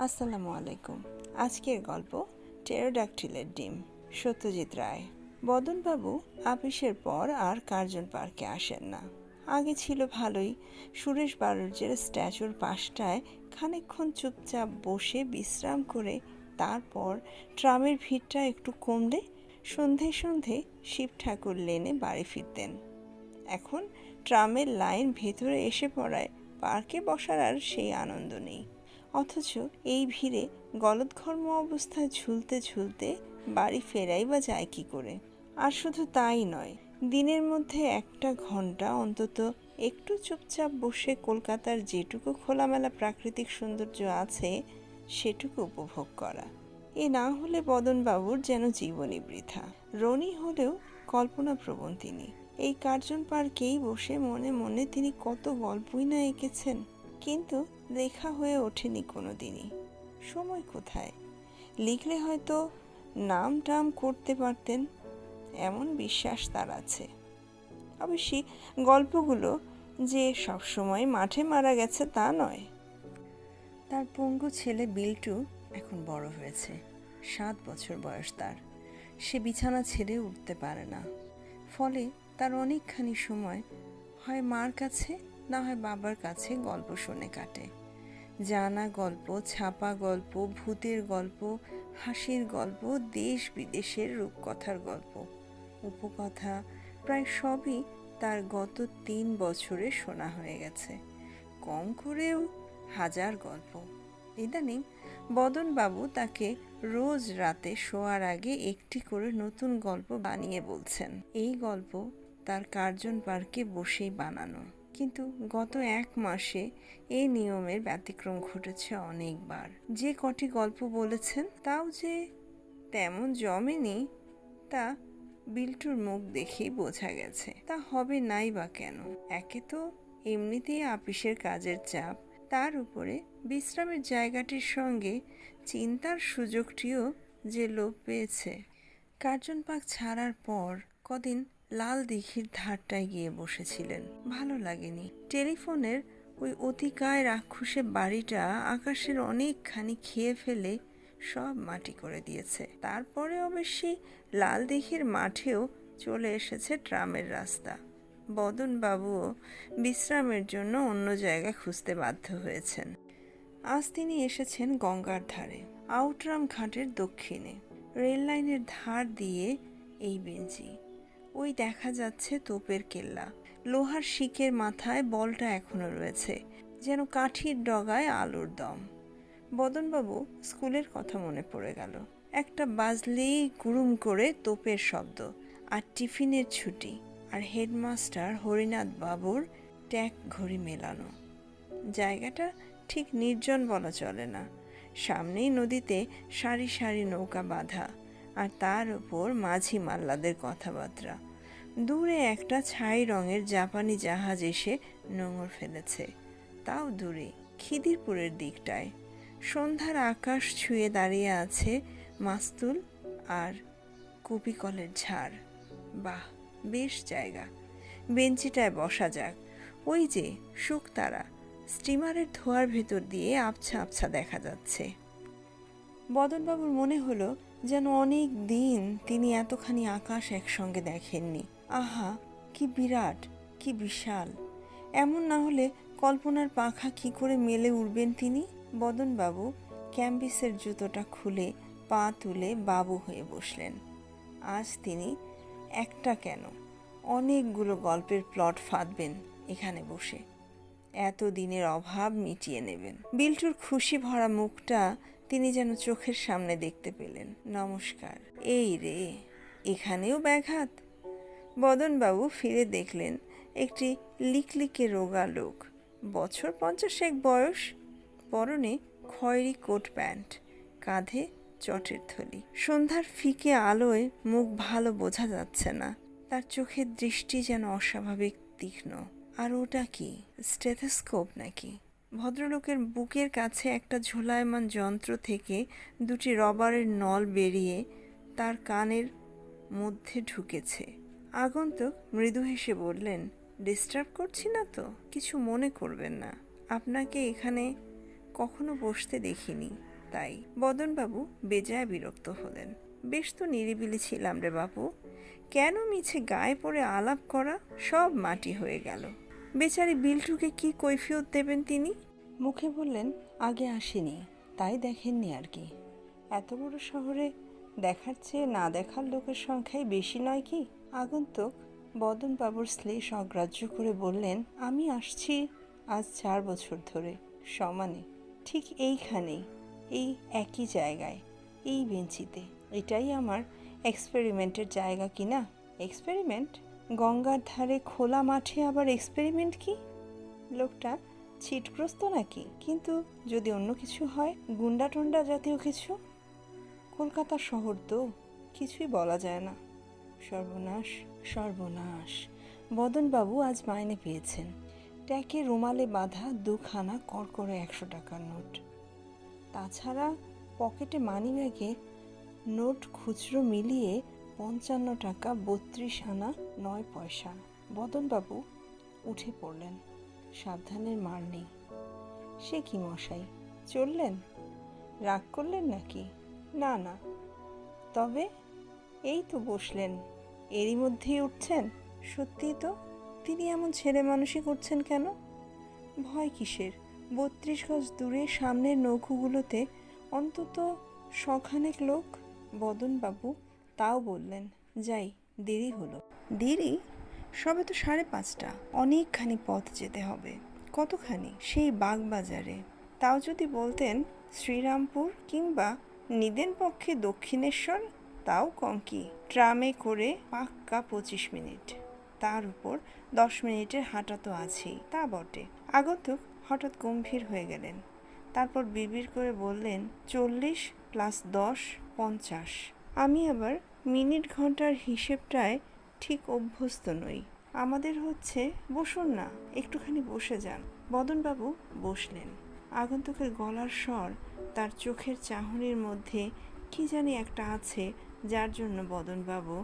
আসসালামু আলাইকুম। আজকের গল্প টেরোডাক্টিলের ডিম। সত্যজিৎ রায়। বদনবাবু আপিসের পর আর কার্জন পার্কে আসেন না। আগে ছিল ভালোই। সুরেশ বাড়ুর্যের স্ট্যাচুর পাশটায় খানিকক্ষণ চুপচাপ বসে বিশ্রাম করে তারপর ট্রামের ভিড়টা একটু কমলে সন্ধে সন্ধে শিব ঠাকুর লেনে বাড়ি ফিরতেন। এখন ট্রামের লাইন ভেতরে এসে পড়ায় পার্কে বসার আর সেই আনন্দ নেই। অথচ এই ভিড়ে গলদঘর্ম অবস্থায় ঝুলতে ঝুলতে বাড়ি ফেরাই বা যায় কী করে। আর শুধু তাই নয়, দিনের মধ্যে একটা ঘন্টা অন্তত একটু চুপচাপ বসে কলকাতার যেটুকু খোলামেলা প্রাকৃতিক সৌন্দর্য আছে সেটুকু উপভোগ করা। এ না হলে বদনবাবুর যেন জীবনই বৃথা। রনি হলেও কল্পনাপ্রবণ তিনি। এই কার্জন পার্কেই বসে মনে মনে তিনি কত গল্পই না এঁকেছেন, কিন্তু লেখা হয়ে ওঠেনি কোনো দিনই। সময় কোথায়? লিখলে হয়তো নাম টাম করতে পারতেন, এমন বিশ্বাস তার আছে। অবশ্যই গল্পগুলো যে সবসময় মাঠে মারা গেছে তা নয়। তার পঙ্গু ছেলে বিল্টু এখন বড় হয়েছে, 7 বছর বয়স তার। সে বিছানা ছেড়ে উঠতে পারে না। ফলে তার অনেকখানি সময় হয় মার কাছে না হয় বাবার কাছে গল্প শুনে কাটে। জানা গল্প, ছাপা গল্প, ভূতের গল্প, হাসির গল্প, দেশ বিদেশের রূপকথার গল্প, উপকথা, প্রায় সবই তার গত 3 বছরে শোনা হয়ে গেছে। কম করেও 1000 গল্প। ইদানিং বদনবাবু তাকে রোজ রাতে শোয়ার আগে একটি করে নতুন গল্প বানিয়ে বলছেন। এই গল্প তার কার্জন পার্কে বসেই বানানো, কিন্তু গত 1 মাসে এই নিয়মের ব্যতিক্রম ঘটেছে অনেকবার। যে কটি গল্প বলেছেন তাও যে তেমন জমেনি তা বিল্টুর মুখ দেখেই বোঝা গেছে। তা হবে নাই বা কেন? একে তো এমনিতেই আপিসের কাজের চাপ, তার উপরে বিশ্রামের জায়গাটির সঙ্গে চিন্তার সুযোগটিও যে লোপ পেয়েছে। কার্জন পার্ক ছাড়ার পর কদিন লাল দিঘির ধারটায় গিয়ে বসেছিলেন। ভালো লাগেনি। টেলিফোনের ওই অতিকায় রাক্ষসে বাড়িটা আকাশের অনেকখানি খেয়ে ফেলে সব মাটি করে দিয়েছে। তারপরে অবশ্যই লাল দিঘির মাঠেও চলে এসেছে ট্রামের রাস্তা। বদনবাবুও বিশ্রামের জন্য অন্য জায়গা খুঁজতে বাধ্য হয়েছেন। আজ তিনি এসেছেন গঙ্গার ধারে, আউটরাম ঘাটের দক্ষিণে। রেল লাইনের ধার দিয়ে এই বেঞ্চি। ওই দেখা যাচ্ছে তোপের কেল্লা। লোহার শিকের মাথায় বলটা এখনো রয়েছে, যেন কাঠির ডগায় আলুর দম। বদনবাবু স্কুলের কথা মনে পড়ে গেল। একটা বাজলেই গুরুম করে তোপের শব্দ, আর টিফিনের ছুটি, আর হেডমাস্টার হরিনাথ বাবুর ট্যাক ঘড়ি মেলানো। জায়গাটা ঠিক নির্জন বলা চলে না। সামনেই নদীতে সারি সারি নৌকা বাঁধা, আর তার উপর মাঝি মাল্লাদের কথাবার্তা। দূরে একটা ছাই রঙের জাপানি জাহাজ এসে নোঙর ফেলেছে, তাও দূরে, খিদিরপুরের দিকটায়। সন্ধ্যার আকাশ ছুঁয়ে দাঁড়িয়ে আছে মাস্তুল আর কপিকলের ঝাড়। বাহ, বেশ জায়গা। বেঞ্চিটায় বসা যাক। ওই যে শুকতারা, স্টিমারের ধোঁয়ার ভেতর দিয়ে আবছা আবছা দেখা যাচ্ছে। বদনবাবুর মনে হলো যেন অনেক দিন তিনি এতখানি আকাশ একসঙ্গে দেখেননি। আহা, কি বিরাট, কি বিশাল! এমন না হলে কল্পনার পাখা কি করে মেলে উড়বেন তিনি? বদনবাবু ক্যাম্বিসের জুতোটা খুলে পা তুলে বাবু হয়ে বসলেন। আজ তিনি একটা কেন, অনেকগুলো গল্পের প্লট ফাঁদবেন এখানে বসে। এত দিনের অভাব মিটিয়ে নেবেন। বিল্টুর খুশি ভরা মুখটা তিনি যেন চোখের সামনে দেখতে পেলেন। নমস্কার। এই রে, এখানেও ব্যাঘাত। বদনবাবু ফিরে দেখলেন একটি লিকলিকে রোগা লোক, বছর 50 বয়স, পরনে খয়েরি কোট প্যান্ট, কাঁধে চটের থলি। সন্ধ্যার ফিকে আলোয় মুখ ভালো বোঝা যাচ্ছে না। তার চোখের দৃষ্টি যেন অস্বাভাবিক তীক্ষ্ণ। আর ওটা কি, স্টেথোস্কোপ নাকি? ভদ্রলোকের বুকের কাছে একটা ঝোলায়মান যন্ত্র থেকে 2টি রবারের নল বেরিয়ে তার কানের মধ্যে ঢুকেছে। আগন্তুক মৃদু হেসে বললেন, ডিস্টার্ব করছি না তো? কিছু মনে করবেন না, আপনাকে এখানে কখনো বসতে দেখিনি। তাই বদনবাবু বেজায় বিরক্ত হলেন। বেশ তো নিরিবিলি ছিলাম রে বাপু, কেন মিছে গায়ে পড়ে আলাপ করা? সব মাটি হয়ে গেল। বেচারি বিল্টুকে কি কৈফিয়ত দেবেন তিনি? মুখে বললেন, আগে আসেনি তাই দেখেননি আর কি। এত বড় শহরে দেখার চেয়ে না দেখার লোকের সংখ্যাই বেশি নয় কি? আগন্তুক বদনবাবুর শ্লেষ অগ্রাহ্য করে বললেন, আমি আসছি আজ 4 বছর ধরে, সমানে, ঠিক এইখানেই, এই একই জায়গায়, এই বেঞ্চিতে। এটাই আমার এক্সপেরিমেন্টের জায়গা কি না? এক্সপেরিমেন্ট? গঙ্গার ধারে খোলা মাঠে আবার এক্সপেরিমেন্ট কি? লোকটা ছিটগ্রস্ত নাকি? কিন্তু যদি অন্য কিছু হয়, গুন্ডা টন্ডা জাতীয় কিছু? কলকাতা শহর তো, কিছুই বলা যায় না। সর্বনাশ, সর্বনাশ। বদনবাবু আজ মাইনে পেয়েছেন। ট্যাকে রুমালে বাঁধা 2খানা কড়কড়ে 100 টাকার নোট। তাছাড়া পকেটে মানিব্যাগে নোট খুচরো মিলিয়ে 55 টাকা 32 আনা 9 পয়সা। বদনবাবু উঠে পড়লেন। সাবধানের মার নেই। সে কি মশাই, চললেন? রাগ করলেন নাকি? না না। তবে এই তো বসলেন, এরই মধ্যেই উঠছেন? সত্যিই তো, তিনি এমন ছেলে মানুষই করছেন কেন? ভয় কিসের? 32 গজ দূরে সামনের নৌকুগুলোতে অন্তত 100 লোক। বদনবাবু তাও বললেন, যাই, দেরি হলো। দেরি? সবে তো 5:30। অনেকখানি পথ যেতে হবে। কতখানি? সেই বাগবাজারে। তাও যদি বলতেন শ্রীরামপুর কিংবা নিদেন পক্ষে দক্ষিণেশ্বর, তাও কম কি। ট্রামে করে পাক্কা 25 মিনিট, তার উপর 10 মিনিটের হাঁটা তো আছেই। তা বটে। আগন্তুক হঠাৎ গম্ভীর হয়ে গেলেন। তারপর বিড়বিড় করে বললেন, 40 + 10 50। আমি আবার মিনিট ঘন্টার হিসেবটায় ঠিক অভ্যস্ত নই। আমাদের হচ্ছে, বসুন না, একটুখানি বসে যান। বদনবাবু বসলেন। আগন্তুকের গলার স্বর, তার চোখের চাহনির মধ্যে কি জানি একটা আছে, যার জন্য বদনবাবু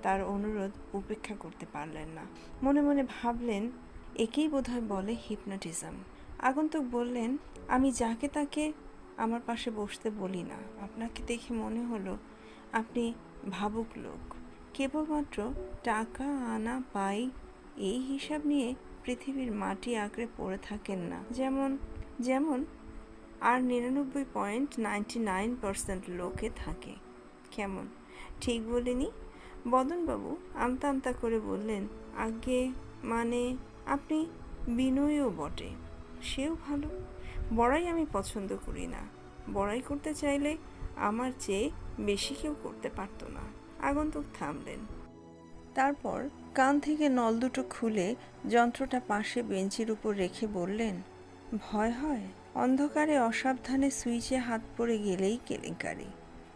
তার অনুরোধ উপেক্ষা করতে পারলেন না। মনে মনে ভাবলেন, একেই বোধহয় বলে হিপনোটিজম। আগন্তুক বললেন, আমি যাকে তাকে আমার পাশে বসতে বলি না। আপনাকে দেখে মনে হলো আপনি ভাবুক লোক। কেবলমাত্র টাকা আনা পাই এই হিসাব নিয়ে পৃথিবীর মাটি আঁকড়ে পড়ে থাকেন না, যেমন যেমন আর 99.99% লোকে থাকে। কেমন ঠিক বলিনি? বদনবাবু আমতা আমতা করে বললেন, আজ্ঞে, মানে আপনি বিনয়ীও বটে, সেও ভালো। বড়াই আমি পছন্দ করি না। বড়াই করতে চাইলে আমার চেয়ে বেশি কেউ করতে পারতো না। আগন্তুক থামলেন। তারপর কান থেকে নল দুটো খুলে যন্ত্রটা পাশে বেঞ্চির উপর রেখে বললেন, ভয় হয়? অন্ধকারে অসাবধানে সুইচে হাত পড়ে গেলেই কেলেঙ্কারি।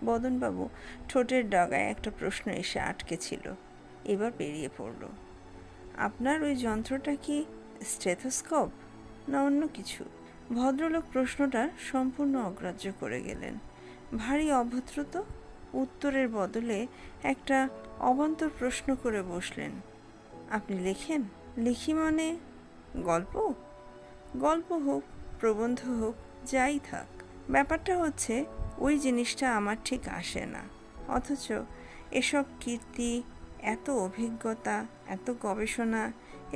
বদনবাবু ঠোঁটের ডগায় একটা প্রশ্ন এসে আটকে ছিল, এবার বেরিয়ে পড়ল। আপনার ওই যন্ত্রটা কি স্টেথোস্কোপ না অন্য কিছু? ভদ্রলোক প্রশ্নটা সম্পূর্ণ অগ্রাহ্য করে গেলেন। ভারী অভদ্র তো। উত্তরের বদলে একটা অবান্তর প্রশ্ন করে বসলেন, আপনি লেখেন? লিখি মানে? গল্প? গল্প হোক, প্রবন্ধ হোক, যাই থাক, ব্যাপারটা হচ্ছে ওই জিনিসটা আমার ঠিক আসে না। অথচ এসব কীর্তি, এত অভিজ্ঞতা, এত গবেষণা,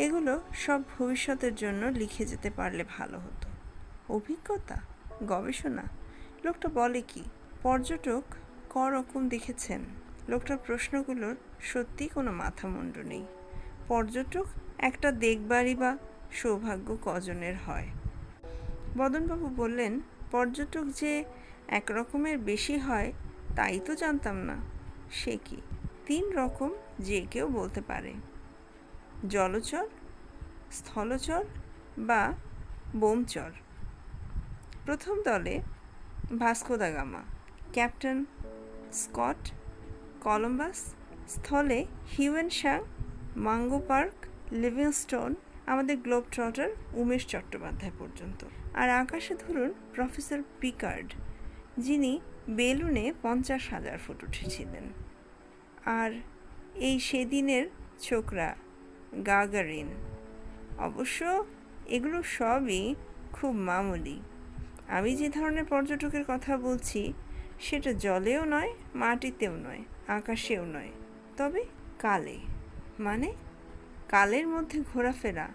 এগুলো সব ভবিষ্যতের জন্য লিখে যেতে পারলে ভালো হতো। অভিজ্ঞতা, গবেষণা? লোকটা বলে কি? পর্যটক রকম দেখেছেন? লোকটার প্রশ্নগুলোর সত্যিই কোনো মাথা মুন্ডু নেই। পর্যটক একটা দেখবারই বা সৌভাগ্য কজনের হয়? বদনবাবু বললেন, পর্যটক যে 1 রকমের বেশি হয় তাই তো জানতাম না। সে কি? 3 রকম যে কেউ বলতে পারে। জলচর, স্থলচর বা বোমচর। প্রথম দলে Vasco da Gama, captain Scott, Columbus. স্থলে Hiuen Tsang, Mungo Park, Livingstone, আমাদের গ্লোব ট্রটার উমেশ চট্টোপাধ্যায় পর্যন্ত। আর আকাশে ধরুন প্রফেসর পিকার্ড, যিনি বেলুনে 50,000 ফুট উঠেছিলেন। আর এই সেদিনের ছোকরা গাগারিন। অবশ্য এগুলো সবই খুব মামুলি। আমি যে ধরনের পর্যটকের কথা বলছি সেটা জলেও নয়, মাটিতেও নয়, আকাশেও নয়, তবে কালে। মানে কালের মধ্যে ঘোরাফেরা,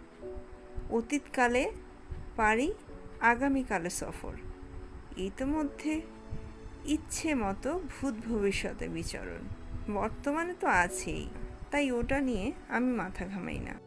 অতীতকালে পারি, আগামীকালে সফর, ইতোমধ্যে ইচ্ছে মতো ভূত ভবিষ্যতে বিচরণ। বর্তমানে তো আছেই, তাই ওটা নিয়ে আমি মাথা ঘামাই না।